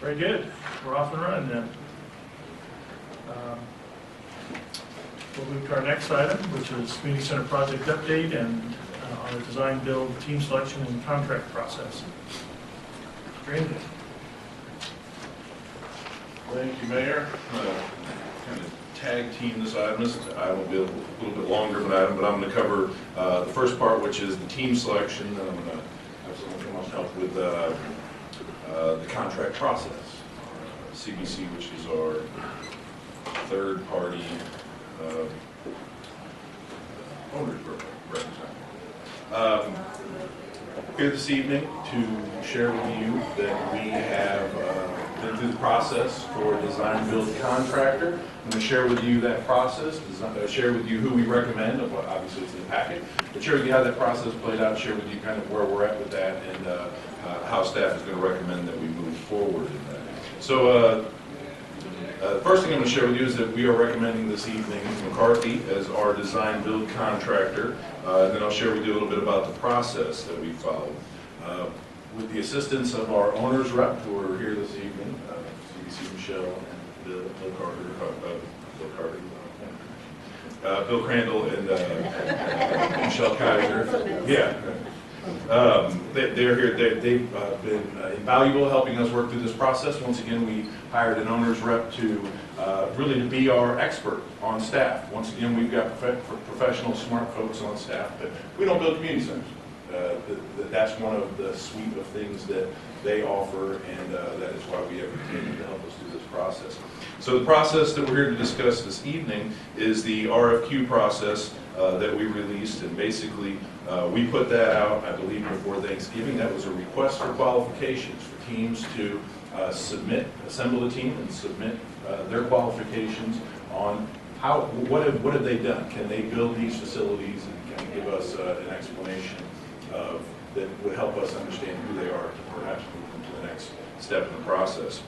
Very good. We're off and running then. We'll move to our next item, which is Community Center project update and on the design, build, team selection, and contract process. Randy. Thank you, Mayor. Kind of tag team this item. I will be a little bit longer of an item, but I'm going to cover the first part, which is the team selection. Then I'm going to have someone come up and help with the contract process. CBC, which is our third-party owners representative. Here this evening to share with you that we have been through the process for a design build contractor. I'm going to share with you that process, share with you who we recommend, obviously it's in the packet, but share with you how that process played out, share with you kind of where we're at with that, and how staff is going to recommend that we move forward in that. So the first thing I'm going to share with you is that we are recommending this evening McCarthy as our design build contractor, and then I'll share with you a little bit about the process that we followed. With the assistance of our owners rep who are here this evening, CBC Michelle and Bill Crandall and Michelle Kaiser. Yeah. They're here. They've been invaluable helping us work through this process. Once again, we hired an owner's rep to really to be our expert on staff. Once again, we've got professional, smart folks on staff, but we don't build community centers. That's one of the suite of things that they offer, and that is why we have a team to help us through this process. So the process that we're here to discuss this evening is the RFQ process that we released, and basically we put that out, I believe, before Thanksgiving. That was a request for qualifications for teams to assemble a team and submit their qualifications on what have they done? Can they build these facilities, and can they give us an explanation that would help us understand who they are to perhaps move them to the next step in the process.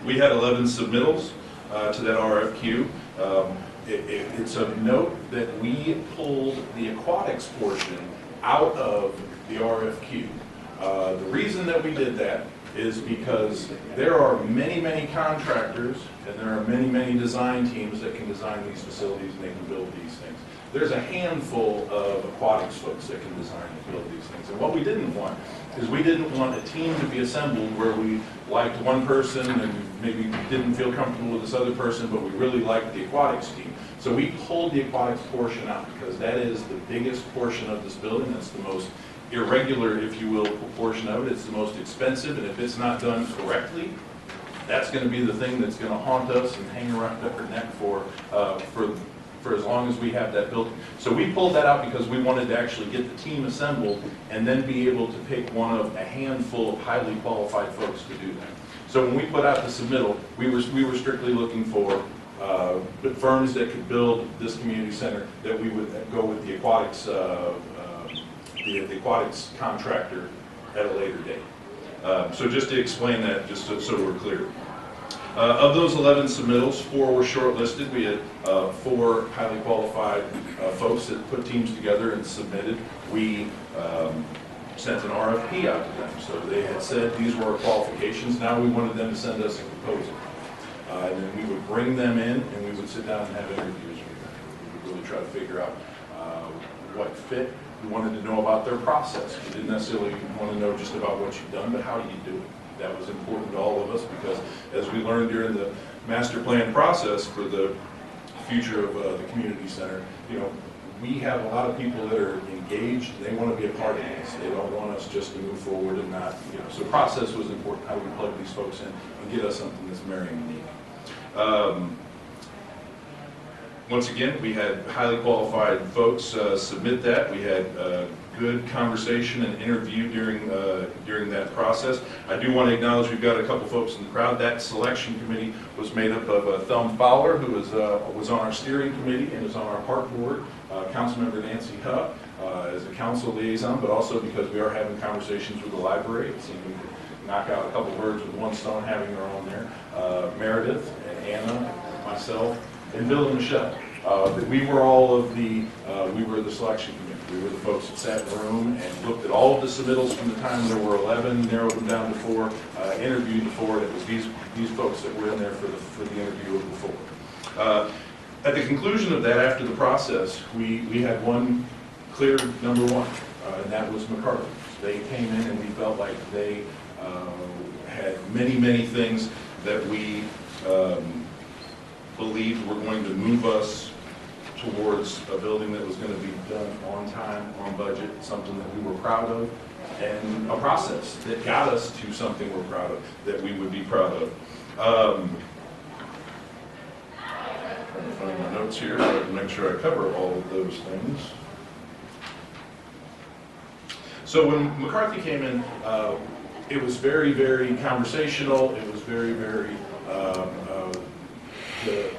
We had 11 submittals to that RFQ. It's of note that we pulled the aquatics portion out of the RFQ. The reason that we did that is because there are many contractors and there are many design teams that can design these facilities and they can build these things. There's a handful of aquatics folks that can design and build these things. And what we didn't want is we didn't want a team to be assembled where we liked one person and maybe didn't feel comfortable with this other person, but we really liked the aquatics team. So we pulled the aquatics portion out because that is the biggest portion of this building. That's the most irregular, if you will, portion of it. It's the most expensive, and if it's not done correctly, that's going to be the thing that's going to haunt us and hang around our neck for as long as we have that building. So we pulled that out because we wanted to actually get the team assembled and then be able to pick one of a handful of highly qualified folks to do that. So when we put out the submittal, we were strictly looking for firms that could build this community center, that we would go with the aquatics contractor at a later date. So just to explain that, just so we're clear. Of those 11 submittals, 4 were shortlisted. We had 4 highly qualified folks that put teams together and submitted. We sent an RFP out to them. So they had said these were our qualifications. Now we wanted them to send us a proposal. And then we would bring them in and we would sit down and have interviews with them. We would really try to figure out what fit. We wanted to know about their process. We didn't necessarily want to know just about what you've done, but how do you do it? That was important to all of us because as we learned during the master plan process for the future of the community center, we have a lot of people that are engaged. They want to be a part of this. They don't want us just to move forward and not, so process was important, how we plug these folks in and get us something that's Merriam unique. Once again, we had highly qualified folks submit that. We had good conversation and interview during that process. I do want to acknowledge we've got a couple folks in the crowd. That selection committee was made up of Thumb Fowler, who was on our steering committee and is on our park board, Councilmember Nancy Hupp as a council liaison, but also because we are having conversations with the library. It seemed we could knock out a couple birds with one stone having her on there. Meredith and Anna, myself, and Bill and Michelle. that we were all of the, we were the selection committee. We were the folks that sat in the room and looked at all of the submittals from the time there were 11, narrowed them down to 4, interviewed the 4, and it was these folks that were in there for the interview of the 4. At the conclusion of that, after the process, we had one clear number 1, and that was McCarthy. They came in and we felt like they had many things that we believed were going to move us towards a building that was going to be done on time, on budget, something that we were proud of, and a process that got us to something we're proud of, that we would be proud of. Trying to find my notes here so I can make sure I cover all of those things. So when McCarthy came in, it was very conversational. It was very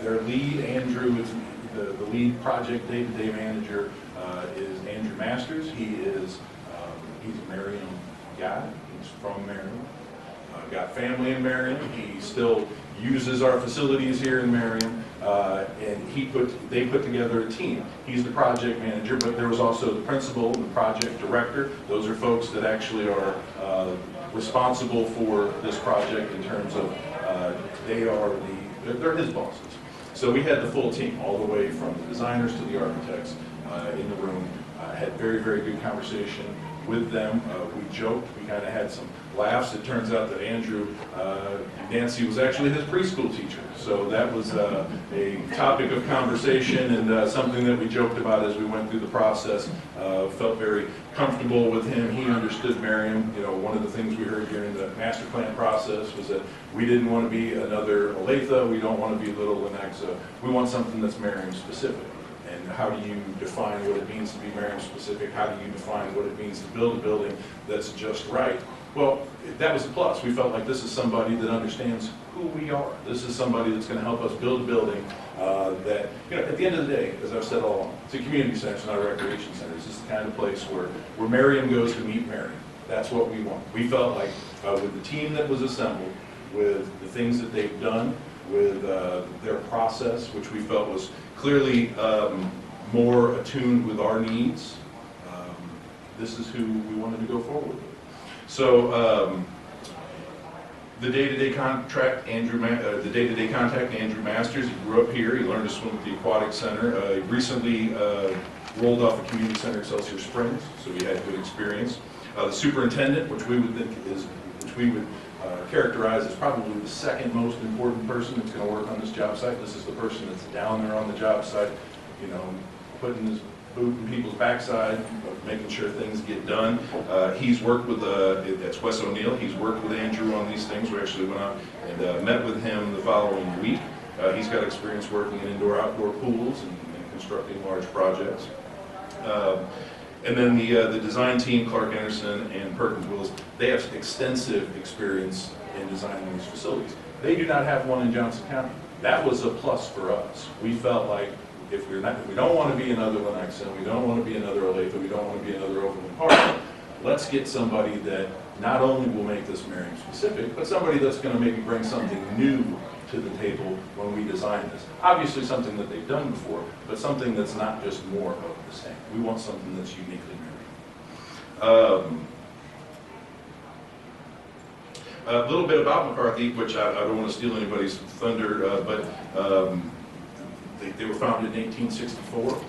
their lead, Andrew, is the lead project day-to-day manager is Andrew Masters. He's a Merriam guy. He's from Merriam. Got family in Merriam. He still uses our facilities here in Merriam, and they put together a team. He's the project manager, but there was also the principal and the project director. Those are folks that actually are responsible for this project in terms of they're his bosses. So we had the full team, all the way from the designers to the architects in the room. Had very good conversation with them. We joked, we kind of had some laughs. It turns out that Andrew, Nancy was actually his preschool teacher. So that was a topic of conversation and something that we joked about as we went through the process. Felt very comfortable with him. He understood Merriam. You know, one of the things we heard during the master plan process was that we didn't want to be another Olathe. We don't want to be Little Lenexa. We want something that's Merriam specific. And how do you define what it means to be Merriam specific? How do you define what it means to build a building that's just right? Well, that was a plus. We felt like this is somebody that understands who we are. This is somebody that's going to help us build a building that, you know, at the end of the day, as I've said all along, it's a community center, it's not a recreation center. This is the kind of place where Merriam goes to meet Merriam. That's what we want. We felt like with the team that was assembled, with the things that they've done, with their process, which we felt was clearly more attuned with our needs, this is who we wanted to go forward with. So the day-to-day contact, Andrew Masters. He grew up here. He learned to swim at the aquatic center. He recently rolled off a community center, Excelsior Springs, so he had good experience. The superintendent, which we would characterize as probably the second most important person that's going to work on this job site. This is the person that's down there on the job site, you know, putting his boot in people's backside, making sure things get done. He's worked with, that's Wes O'Neill, he's worked with Andrew on these things. We actually went out and met with him the following week. He's got experience working in indoor-outdoor pools and constructing large projects. And then the design team, Clark Anderson and Perkins Willis, they have extensive experience in designing these facilities. They do not have one in Johnson County. That was a plus for us. We felt like if we don't want to be another Lenexa, we don't want to be another Olathe, we don't want to be another Overland Park, let's get somebody that not only will make this Merriam specific, but somebody that's going to maybe bring something new to the table when we design this. Obviously something that they've done before, but something that's not just more of the same. We want something that's uniquely Merriam. A little bit about McCarthy, which I don't want to steal anybody's thunder, but they were founded in 1864.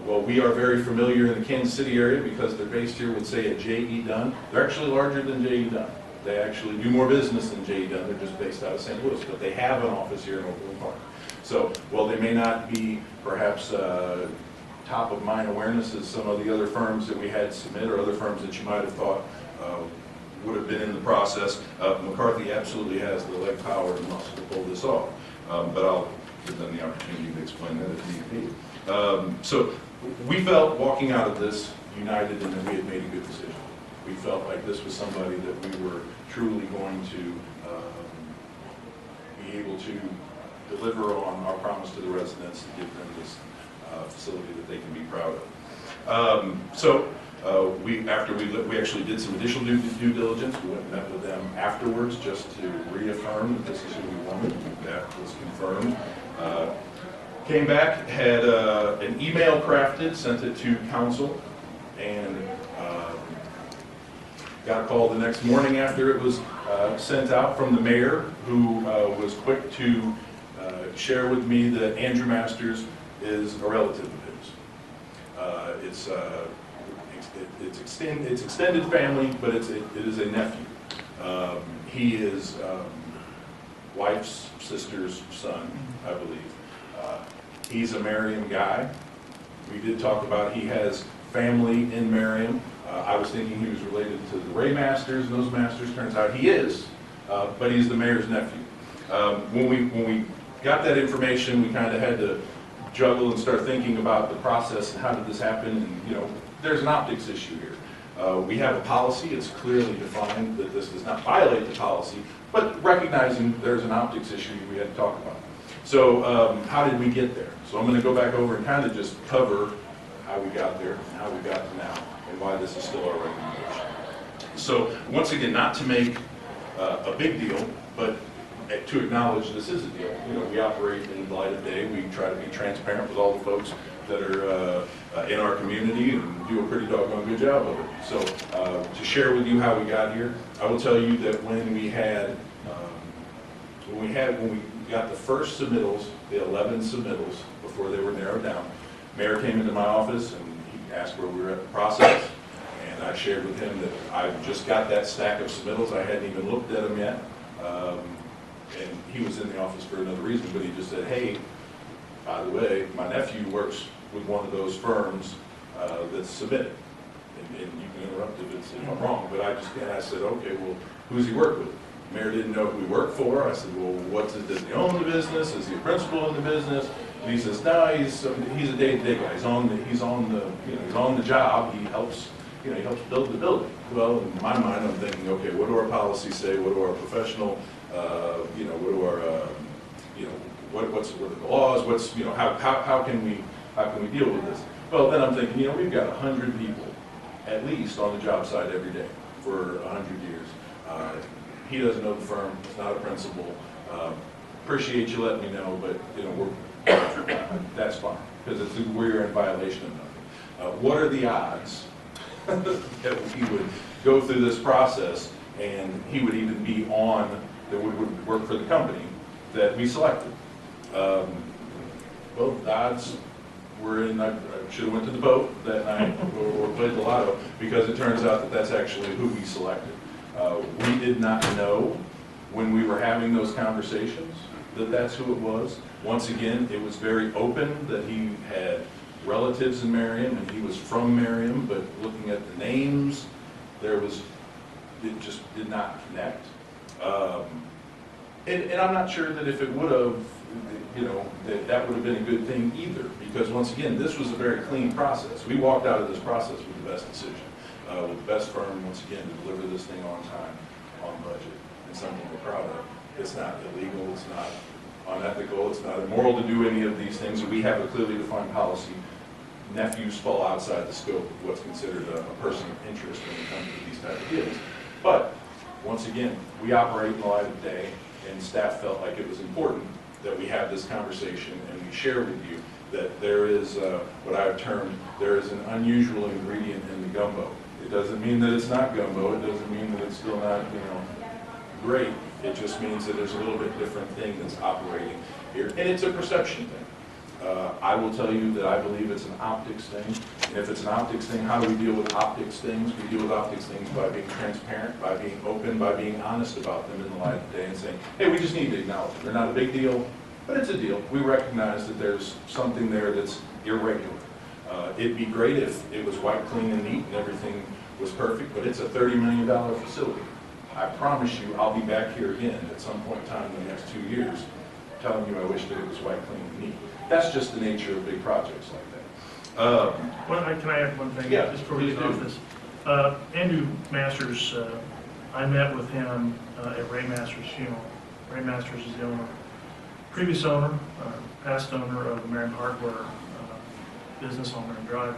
Well, we are very familiar in the Kansas City area because they're based here, would say at J.E. Dunn. They're actually larger than J.E. Dunn. They actually do more business than J.E. Dunn. They're just based out of St. Louis, but they have an office here in Overland Park. So, while they may not be perhaps top of mind awareness as some of the other firms that we had submit or other firms that you might have thought would have been in the process, McCarthy absolutely has the leg power and muscle to pull this off. But I'll give them the opportunity to explain that if need be. So we felt walking out of this united and that we had made a good decision. We felt like this was somebody that we were truly going to be able to deliver on our promise to the residents to give them this facility that they can be proud of. We actually did some additional due diligence. We went and met with them afterwards just to reaffirm that this is who we wanted. That was confirmed. Came back, had an email crafted, sent it to council, and got a call the next morning after it was sent out from the mayor, who was quick to share with me that Andrew Masters is a relative of his. It's extended family, but it is a nephew. He is wife's sister's son, I believe. He's a Merriam guy. We did talk about he has family in Merriam. I was thinking he was related to the Ray Masters, and those Masters. Turns out he is, but he's the mayor's nephew. When we got that information, we kind of had to juggle and start thinking about the process and how did this happen. And there's an optics issue here. We have a policy; it's clearly defined that this does not violate the policy, but recognizing there's an optics issue, we had to talk about it. So how did we get there? So I'm going to go back over and kind of just cover how we got there, and how we got to now, and why this is still our recommendation. So once again, not to make a big deal, but to acknowledge this is a deal. We operate in the light of day. We try to be transparent with all the folks that are in our community and do a pretty doggone good job of it. So to share with you how we got here, I will tell you that when we got the first submittals, the 11 submittals, before they were narrowed down, Mayor came into my office and he asked where we were at the process, and I shared with him that I just got that stack of submittals. I hadn't even looked at them yet, and he was in the office for another reason, but he just said, hey, by the way, my nephew works with one of those firms that's submitted, and you can interrupt if I'm wrong, but I said, okay, well, who's he work with? The mayor didn't know who he worked for. I said, well, does he own the business? Is he a principal in the business? And he says, no, he's a day-to-day guy. He's on the job. He helps build the building. Well, in my mind, I'm thinking, okay, what do our policies say? What do our professional, what do our, what are the laws? How can we deal with this? Well, then I'm thinking, we've got 100 people at least on the job site every day for 100 years. He doesn't know the firm. He's not a principal. Appreciate you letting me know, but that's fine because we're in violation of nothing. What are the odds that he would go through this process and he would even be that would work for the company that we selected? Well, the odds were in. I should have went to the boat that night or played the lotto, because it turns out that that's actually who we selected. We did not know when we were having those conversations that that's who it was. Once again, it was very open that he had relatives in Merriam and he was from Merriam, but looking at the names, it just did not connect. And I'm not sure that if it would have, that would have been a good thing either, because once again, this was a very clean process. We walked out of this process with the best decision. With the best firm, once again, to deliver this thing on time, on budget, and something we're proud of. It's not illegal, it's not unethical, it's not immoral to do any of these things. We have a clearly defined policy. Nephews fall outside the scope of what's considered a person of interest when it comes to these type of deals. But, once again, we operate in the light of day, and staff felt like it was important that we have this conversation and we share with you that there is what I've termed, there is an unusual ingredient in the gumbo. It doesn't mean that it's not gumbo. It doesn't mean that it's still not, great. It just means that there's a little bit different thing that's operating here. And it's a perception thing. I will tell you that I believe it's an optics thing. And if it's an optics thing, how do we deal with optics things? We deal with optics things by being transparent, by being open, by being honest about them in the light of day and saying, hey, we just need to acknowledge them. They're not a big deal, but it's a deal. We recognize that there's something there that's irregular. It'd be great if it was white, clean, and neat and everything was perfect, but it's a $30 million facility. I promise you I'll be back here again at some point in time in the next 2 years telling you I wish that it was white, clean, and neat. That's just the nature of big projects like that. Can I add one thing? Yeah, just before we get off this? Andrew Masters, I met with him at Ray Masters' funeral. Ray Masters is the owner, previous owner, past owner of the Merriam Hardware business on Merriam Drive.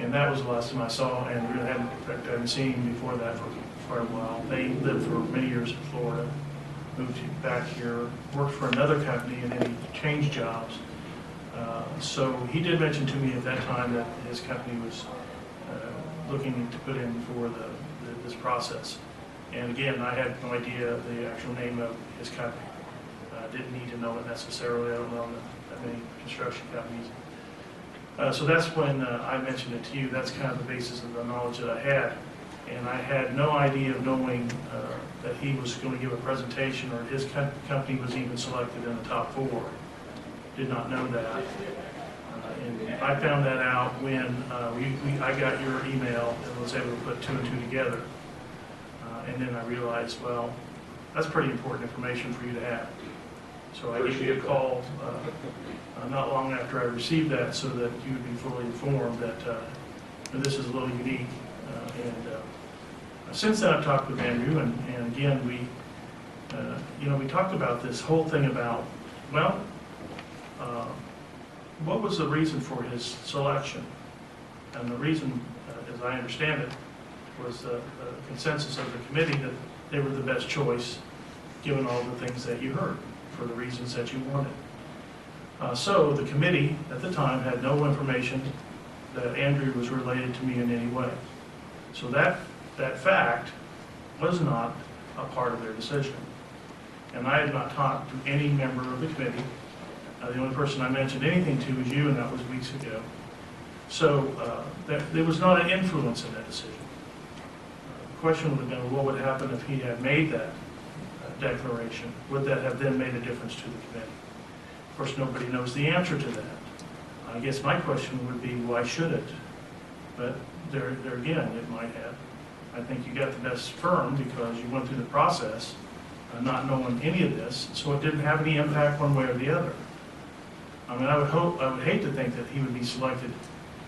And that was the last time I saw Andrew. I hadn't seen him before that for quite a while. They lived for many years in Florida, moved back here, worked for another company, and then he changed jobs. So he did mention to me at that time that his company was looking to put in for this process. And again, I had no idea the actual name of his company. Didn't need to know it necessarily. I don't know that many construction companies. So that's when I mentioned it to you. That's kind of the basis of the knowledge that I had. And I had no idea of knowing that he was going to give a presentation or his company was even selected in the top 4. Did not know that. And I found that out when I got your email and was able to put 2 and 2 together. And then I realized, well, that's pretty important information for you to have. So I gave you a call not long after I received that so that you would be fully informed that this is a little unique. Since then I've talked with Andrew, and again, we talked about this whole thing about, well, what was the reason for his selection? And the reason, as I understand it, was the consensus of the committee that they were the best choice given all the things that you heard for the reasons that you wanted. So the committee at the time had no information that Andrew was related to me in any way. So that fact was not a part of their decision. And I had not talked to any member of the committee. The only person I mentioned anything to was you, and that was weeks ago. So there was not an influence in that decision. The question would have been, what would happen if he had made that declaration? Would that have then made a difference to the committee? Of course, nobody knows the answer to that. I guess my question would be, why should it? But there again, it might have. I think you got the best firm because you went through the process not knowing any of this, so it didn't have any impact one way or the other. I mean, I would hate to think that he would be selected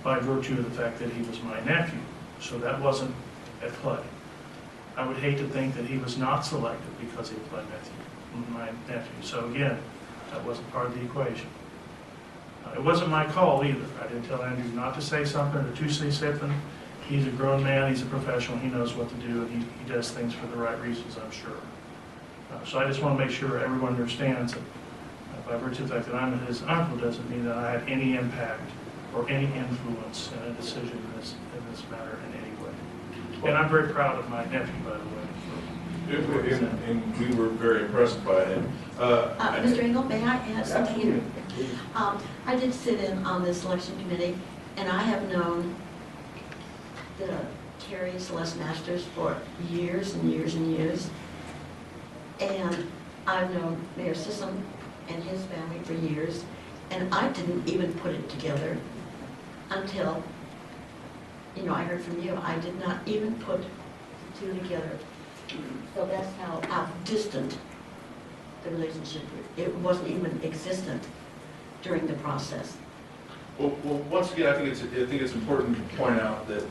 by virtue of the fact that he was my nephew, so that wasn't at play. I would hate to think that he was not selected because he was my nephew. So again, that wasn't part of the equation. It wasn't my call either. I didn't tell Andrew not to say something or to say something. He's a grown man, he's a professional, he knows what to do, and he does things for the right reasons, I'm sure. So I just want to make sure everyone understands that by virtue of the fact that I'm his uncle doesn't mean that I had any impact or any influence in a decision in this matter in any way. And I'm very proud of my nephew, by the way. And we were very impressed by him. Mr. Engel, may I add something? I did sit in on the selection committee, and I have known Terry Celeste Masters for years and years and years. And I've known Mayor Sissom and his family for years, and I didn't even put it together until, I heard from you. I did not even put the 2 together. So that's how distant the relationship is. It wasn't even existent during the process. Well, once again, I think it's important to point out that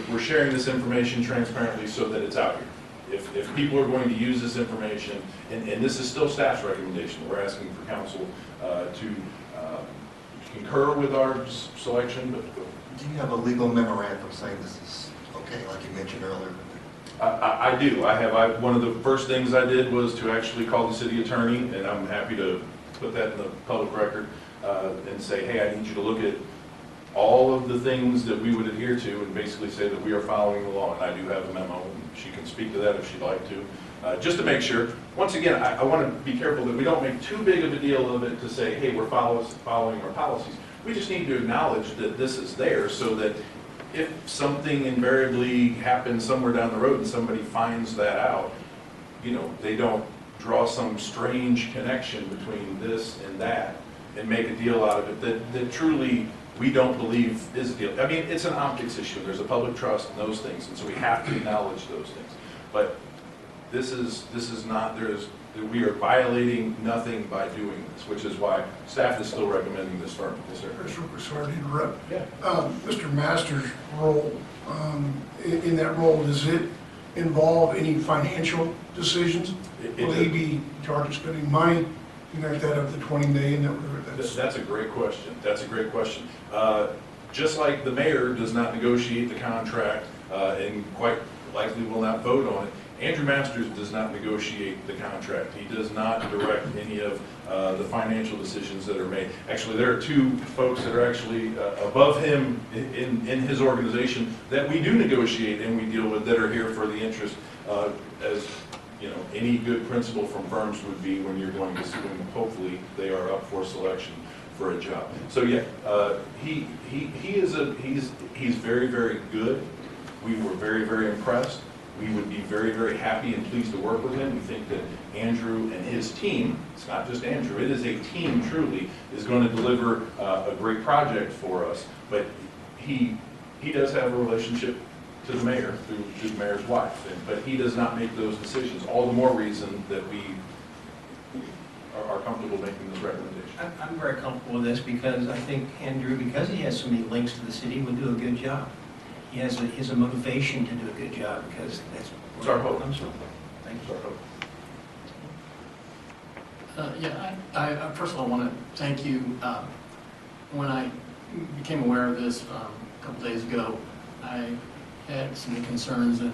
we're sharing this information transparently so that it's out here. If people are going to use this information, and this is still staff's recommendation, we're asking for council to concur with our selection. But do you have a legal memorandum saying this is okay, like you mentioned earlier? I do. One of the first things I did was to actually call the city attorney, and I'm happy to put that in the public record and say, hey, I need you to look at all of the things that we would adhere to and basically say that we are following the law. And I do have a memo, and she can speak to that if she'd like to. Just to make sure, once again, I want to be careful that we don't make too big of a deal of it to say, hey, we're following our policies. We just need to acknowledge that this is there so that if something invariably happens somewhere down the road and somebody finds that out, they don't draw some strange connection between this and that and make a deal out of it that truly we don't believe is a deal. I mean, it's an optics issue. There's a public trust in those things, and so we have to acknowledge those things. But this is not, we are violating nothing by doing this, which is why staff is still recommending this firm. Yes, sir. Sorry to interrupt. Yeah. Mr. Masters' role, in that role, does it involve any financial decisions? Will he be charged with spending money? You got that of the 20 million that That's a great question. That's a great question. Just like the mayor does not negotiate the contract and quite likely will not vote on it, Andrew Masters does not negotiate the contract. He does not direct any of the financial decisions that are made. Actually, there are two folks that are actually above him in his organization that we do negotiate and we deal with, that are here for the interest, as you know, any good principal from firms would be when you're going to sue them. Hopefully, they are up for selection for a job. So yeah, he's very, very good. We were very, very impressed. We would be very, very happy and pleased to work with him. We think that Andrew and his team, it's not just Andrew, it is a team truly, is going to deliver a great project for us. But he does have a relationship to the mayor through the mayor's wife, but he does not make those decisions. All the more reason that we are comfortable making this recommendation. I'm very comfortable with this because I think Andrew, because he has so many links to the city, will do a good job. He has a motivation to do a good job because that's It's our hope. comes from. Thank you. Yeah, I first of all want to thank you. When I became aware of this a couple days ago, I had some concerns, and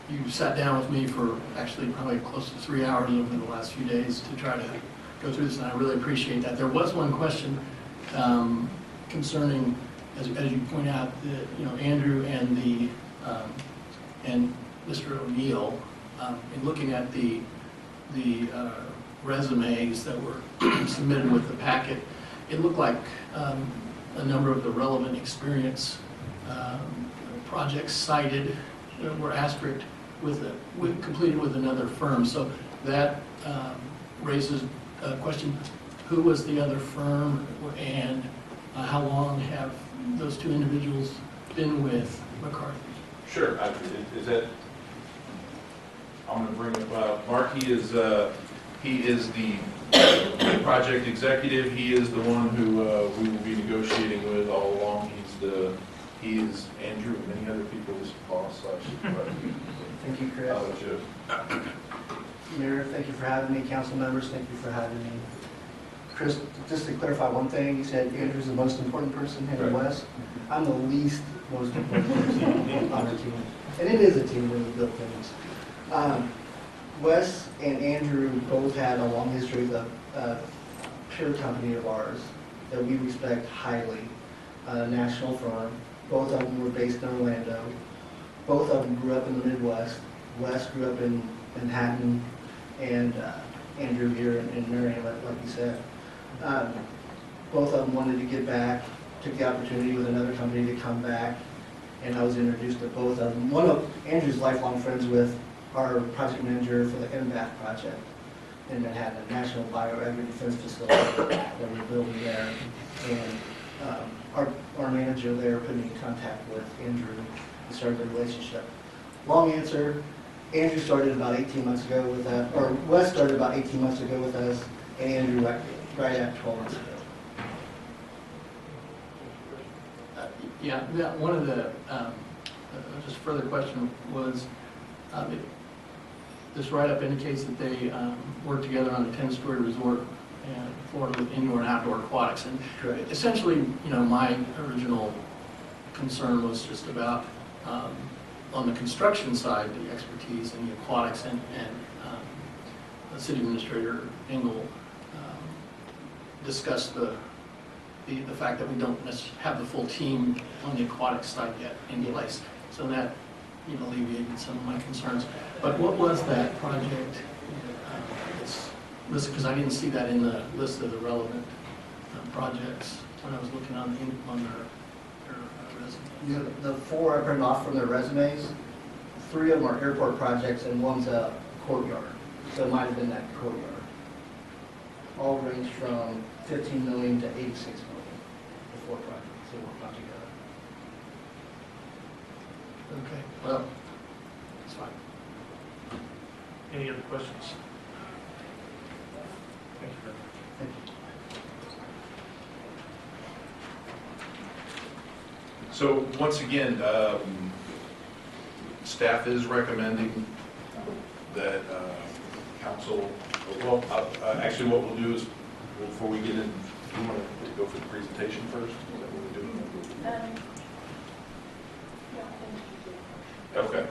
you sat down with me for actually probably close to 3 hours over the last few days to try to go through this, and I really appreciate that. There was one question concerning, as you point out, Andrew and and Mr. O'Neill, in looking at the resumes that were submitted with the packet, it looked like a number of the relevant experience projects cited were asterisked completed with another firm. So that raises a question: who was the other firm, and how long have those two individuals been with McCarthy? Sure. Is that? I'm going to bring up Mark. He is the project executive. He is the one who we will be negotiating with all along. He is Andrew and many other people's boss. Thank you, Chris. Mayor, thank you for having me. Council members, thank you for having me. Chris, just to clarify one thing, you said Andrew's the most important person here in Right. West. I'm the least most important person on our team. And it is a team when we build things. Wes and Andrew both had a long history with a peer company of ours that we respect highly, a national firm. Both of them were based in Orlando. Both of them grew up in the Midwest. Wes grew up in Manhattan, and Andrew here in Merriam, like you said. Both of them wanted to get back, took the opportunity with another company to come back, and I was introduced to both of them. One of Andrew's lifelong friends with our project manager for the MBAT project in Manhattan, a national bioagri defense facility that we're building there. And our manager there put me in contact with Andrew and started the relationship. Long answer, Andrew started about 18 months ago with us, or Wes started about 18 months ago with us, and Andrew right at 12 months ago. Yeah, one of the, just further question was, this write-up indicates that they worked together on a 10-story resort in Florida with indoor and outdoor aquatics. And Correct. essentially, my original concern was just about, on the construction side, the expertise in the aquatics, and the city administrator, Engel, discussed the fact that we don't necessarily have the full team on the aquatic side yet in place. So that alleviated some of my concerns. But what was that project? It's listed, because I didn't see that in the list of the relevant projects when I was looking on their resume. The four I printed off from their resumes, 3 of them are airport projects and one's a courtyard. So it might have been that courtyard. All range from 15 million to 86 million, the 4 projects they worked on together. Okay, well, that's fine. Any other questions? Thank you, Brenda. Thank you. So once again, staff is recommending that council, well, actually what we'll do is, before we get in, do you want to go for the presentation first? Is that what we're doing? Okay.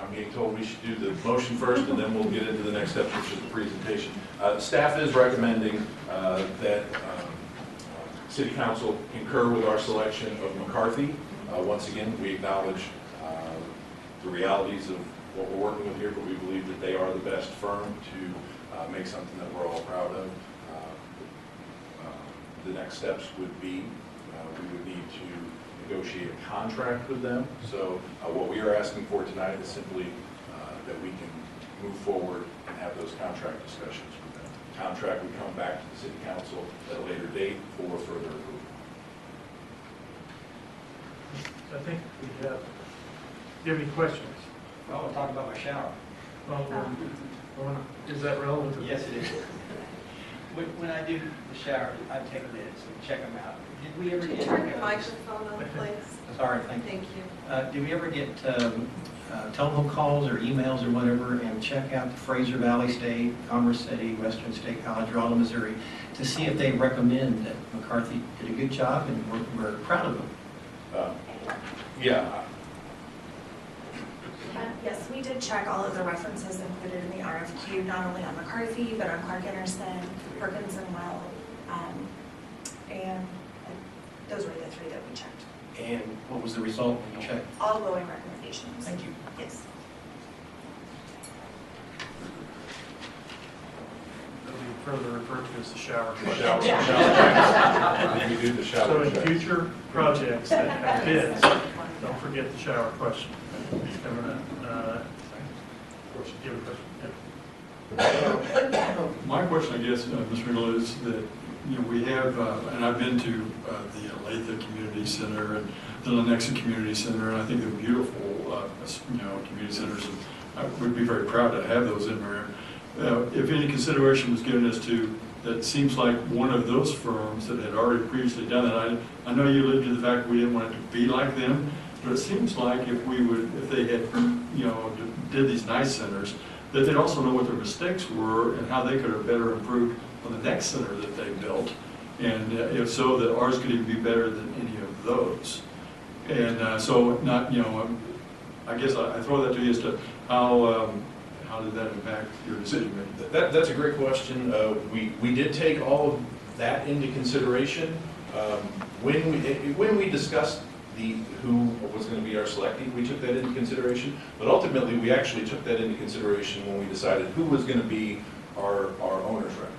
I'm being told we should do the motion first, and then we'll get into the next step, which is the presentation. Staff is recommending that City Council concur with our selection of McCarthy. Once again, we acknowledge the realities of what we're working with here, but we believe that they are the best firm to make something that we're all proud of. The next steps would be we would need to negotiate a contract with them. So what we are asking for tonight is simply that we can move forward and have those contract discussions with them. The contract would come back to the City Council at a later date for further approval. I think we have, do you have any questions? I want to talk about my shower. Is that relevant? Yes, it is. When I do the shower, I take minutes and check them out. Did we ever get? Turn your microphone on, please. Sorry, thank you. Thank you. Do we ever get telephone calls or emails or whatever and check out the Fraser Valley State, Commerce City, Western State College, Rolla, Missouri, to see if they recommend that McCarthy did a good job and we're proud of them? Yeah. Yes, we did check all of the references included in the RFQ, not only on McCarthy, but on Clark Anderson, Perkins and Well, and those were the three that we checked. And what was the result when you checked? All glowing recommendations. Thank you. Yes. That'll be further referred to as the shower. We do the shower. So in check. future projects that have bids, don't forget the shower question. Coming up. Do you have a question? My question, I guess, Mr. Miller, is that, you know, we have, and I've been to the Olathe Community Center and the Lenexa Community Center, and I think they're beautiful, you know, community centers, and I would be very proud to have those in Merriam. If any consideration was given as to, that seems like one of those firms that had already previously done it, I know you alluded to the fact that we didn't want it to be like them, but it seems like if they had, you know, did these nice centers, that they'd also know what their mistakes were and how they could have better improved on the next center that they built. And if so, that ours could even be better than any of those. And so not, you know, I guess I throw that to you as to how did that impact your decision making? That's a great question. We did take all of that into consideration. When we discussed who was going to be our selectee, we took that into consideration. But ultimately, we actually took that into consideration when we decided who was going to be our owner's rep.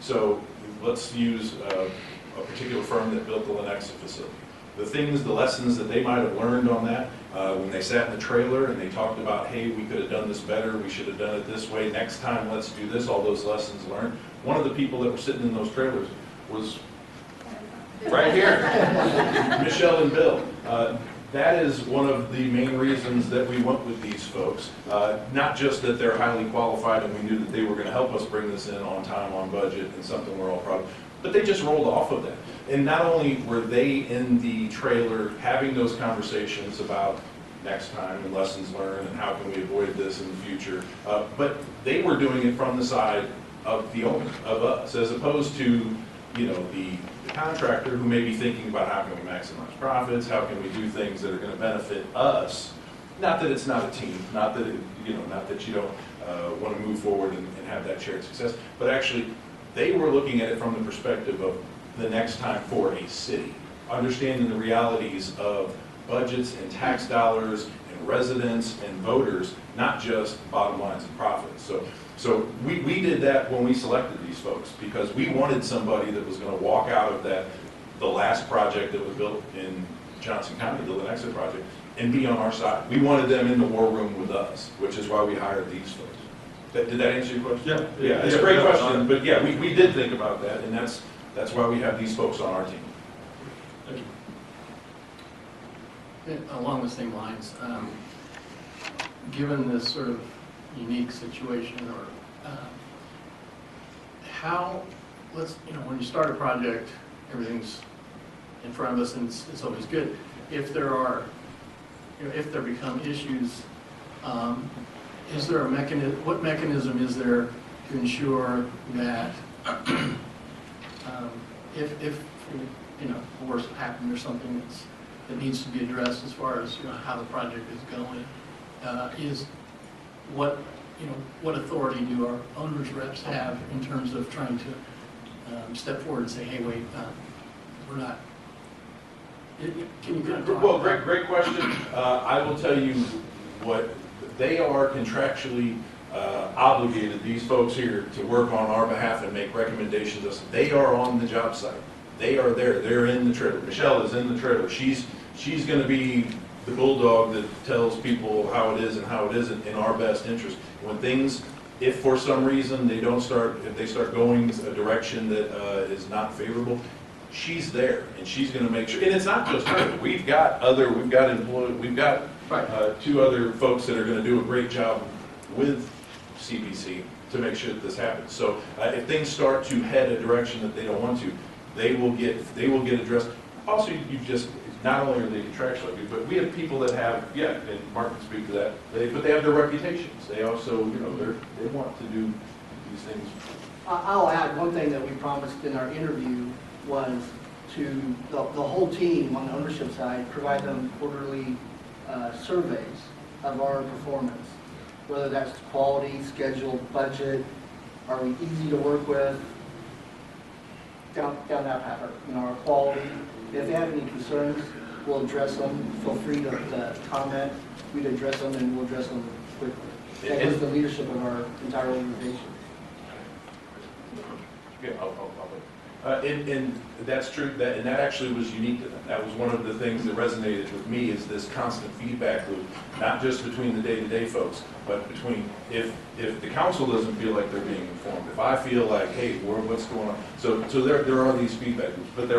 So let's use a particular firm that built the Lenexa facility. The lessons that they might have learned on that, when they sat in the trailer and they talked about, hey, we could have done this better, we should have done it this way, next time let's do this, all those lessons learned. One of the people that were sitting in those trailers was right here, Michelle and Bill. That is one of the main reasons that we went with these folks. Not just that they're highly qualified and we knew that they were going to help us bring this in on time, on budget, and something we're all proud of, but they just rolled off of that. And not only were they in the trailer having those conversations about next time and lessons learned and how can we avoid this in the future, but they were doing it from the side of the owner, of us, as opposed to, you know, the contractor who may be thinking about how can we maximize profits, how can we do things that are going to benefit us. Not that it's not a team, not that not that you don't want to move forward and have that shared success, but actually they were looking at it from the perspective of the next time for a city, understanding the realities of budgets and tax dollars and residents and voters, not just bottom lines and profits. So we did that when we selected these folks because we wanted somebody that was going to walk out of the last project that was built in Johnson County, the Lenexa project, and be on our side. We wanted them in the war room with us, which is why we hired these folks. Did that answer your question? Yeah. Yeah, it's a great question, but yeah, we did think about that, and that's why we have these folks on our team. Thank you. Along the same lines, given this sort of unique situation, or how, when you start a project, everything's in front of us and it's always good. If there are, if there become issues, is there a mechanism, what mechanism is there to ensure that if the worst happened or something that needs to be addressed as far as how the project is going, what authority do our owners reps have in terms of trying to step forward and say, hey, wait, we're not. Can you kind of talk Well, about- great question. I will tell you what, they are contractually obligated, these folks here, to work on our behalf and make recommendations. They are on the job site. They are there. They're in the trailer. Michelle is in the trailer. She's going to be the bulldog that tells people how it is and how it isn't in our best interest. When things, if for some reason if they start going a direction that is not favorable, she's there and she's going to make sure. And it's not just her. We've got two other folks that are going to do a great job with CBC to make sure that this happens. So if things start to head a direction that they don't want to, they will get addressed. Also, you just, not only are they contractually, but we have people that have, and Mark can speak to that, but they have their reputations. They also, they want to do these things. I'll add one thing that we promised in our interview was to the whole team on the ownership side, provide them quarterly surveys of our performance, whether that's quality, schedule, budget, are we easy to work with, down that path, our quality. If they have any concerns, we'll address them. Feel free to comment. We'd address them and we'll address them quickly. That was the leadership of our entire organization. Yeah, and that's true, and that actually was unique to them. That was one of the things that resonated with me, is this constant feedback loop, not just between the day-to-day folks, but between, if the council doesn't feel like they're being informed, if I feel like, hey, what's going on? So there are these feedback loops, but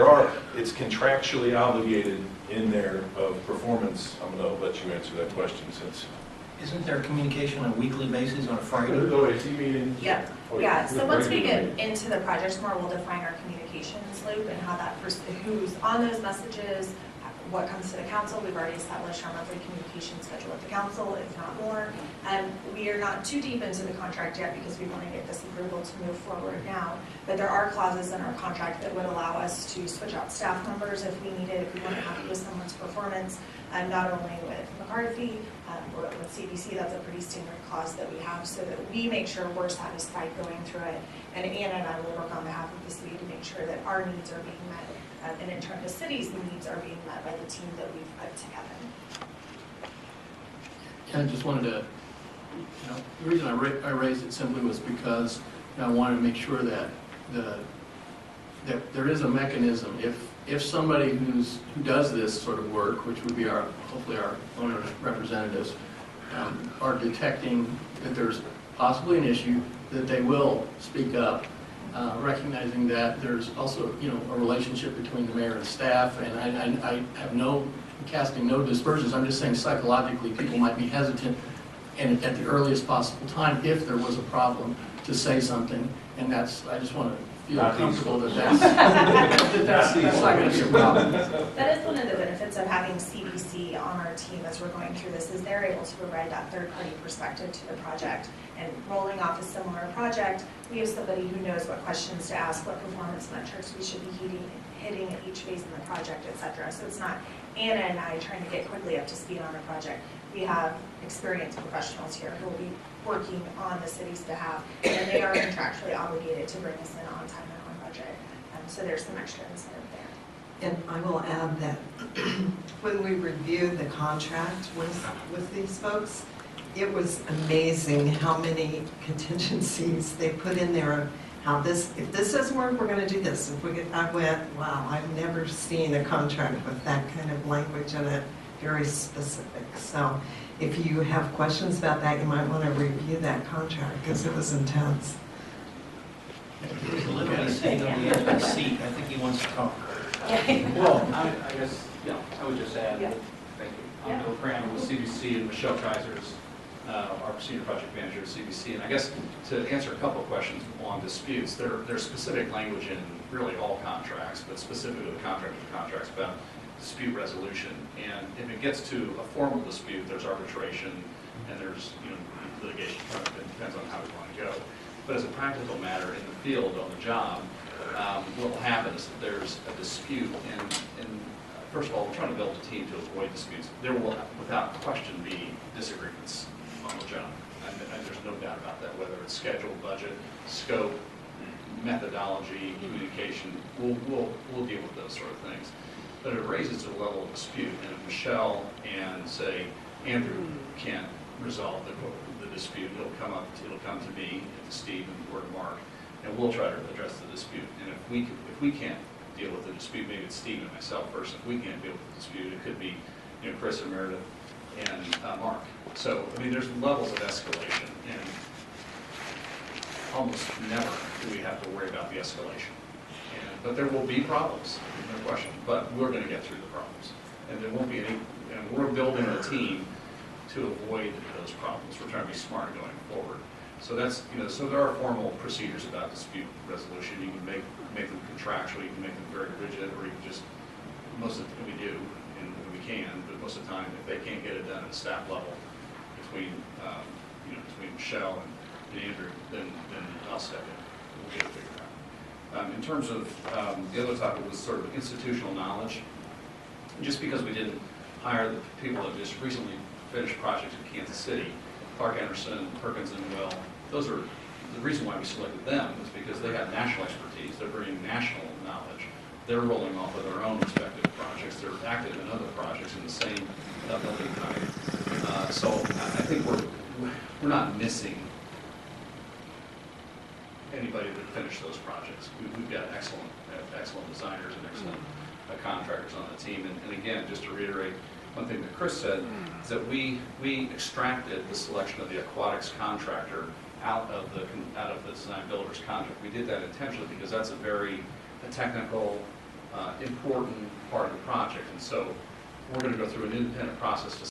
it's contractually obligated in there of performance. I'm going to let you answer that question since. Isn't there communication on a weekly basis on a Friday? OAC meetings? Yeah, yeah, so once we get into the project more, we'll define our communications loop and how that, who's on those messages, what comes to the council. We've already established our monthly communication schedule with the council, if not more. We are not too deep into the contract yet because we want to get this approval to move forward now. But there are clauses in our contract that would allow us to switch out staff members if we needed, if we weren't happy with someone's performance, not only with McCarthy, but with CBC. That's a pretty standard clause that we have so that we make sure we're satisfied going through it. And Anna and I will work on behalf of the city to make sure that our needs are being met. And in turn, the city's needs are being met by the team that we've put together. I just wanted to, the reason I raised it simply was because I wanted to make sure that that there is a mechanism. If somebody who does this sort of work, which would be hopefully our owner representatives, are detecting that there's possibly an issue, that they will speak up. Recognizing that there's also, a relationship between the mayor and staff, and I have casting no dispersions. I'm just saying psychologically people might be hesitant, and at the earliest possible time, if there was a problem, to say something. And I just want to feel comfortable that's not going to be a problem. That is one of the benefits of having CBC on our team as we're going through this, is they're able to provide that third-party perspective to the project. And rolling off a similar project, we have somebody who knows what questions to ask, what performance metrics we should be hitting at each phase in the project, et cetera. So it's not Anna and I trying to get quickly up to speed on a project. We have experienced professionals here who will be working on the city's behalf, and they are contractually obligated to bring us in on time and on budget. So there's some extra incentive there. And I will add that when we reviewed the contract with these folks, it was amazing how many contingencies they put in there. How if this doesn't work, we're going to do this. I went, wow, I've never seen a contract with that kind of language in it, very specific. So if you have questions about that, you might want to review that contract because it was intense. He's sitting on the edge of the seat. I think he wants to talk. Well, I guess, I would just add, Yeah. thank you. I'm Bill Cram with CBC, and Michelle Kaiser's our senior project manager at CBC. And I guess to answer a couple of questions on disputes, there's specific language in really all contracts, but specifically the contracts about dispute resolution. And if it gets to a formal dispute, there's arbitration and there's litigation. It depends on how we want to go. But as a practical matter, in the field, on the job, what will happen is that there's a dispute, and first of all, we're trying to build a team to avoid disputes. There will, without question, be disagreements on the job. and there's no doubt about that, whether it's schedule, budget, scope, methodology, communication, we'll deal with those sort of things. But it raises a level of dispute, and if Michelle and, say, Andrew can't resolve the dispute, it'll come to me, to Steve, or to Mark, and we'll try to address the dispute. And if we can't deal with the dispute, maybe it's Steve and myself first. If we can't deal with the dispute, it could be, Chris and Meredith and Mark. So, I mean, there's levels of escalation, and almost never do we have to worry about the escalation. But there will be problems, no question, but we're going to get through the problems. And there won't be any, and we're building a team to avoid those problems. We're trying to be smart going forward. So that's, so there are formal procedures about dispute resolution. You can make them contractual, you can make them very rigid, or you can just, most of the time we do, and we can, but most of the time, if they can't get it done at the staff level between, between Michelle and Andrew, then I'll step in. We'll get it figured out. In terms of, the other topic was sort of institutional knowledge. Just because we didn't hire the people that just recently finished projects in Kansas City, Clark Anderson, Perkins and Will, those are, the reason why we selected them is because they have national expertise, they're bringing national knowledge. They're rolling off of their own respective projects, they're active in other projects in the same building type. So I think we're not missing anybody that finished those projects. We've got excellent designers and excellent contractors on the team. And again, just to reiterate, one thing that Chris said is that we extracted the selection of the aquatics contractor out of the design builder's contract. We did that intentionally because that's a technical, important part of the project. And so we're going to go through an independent process to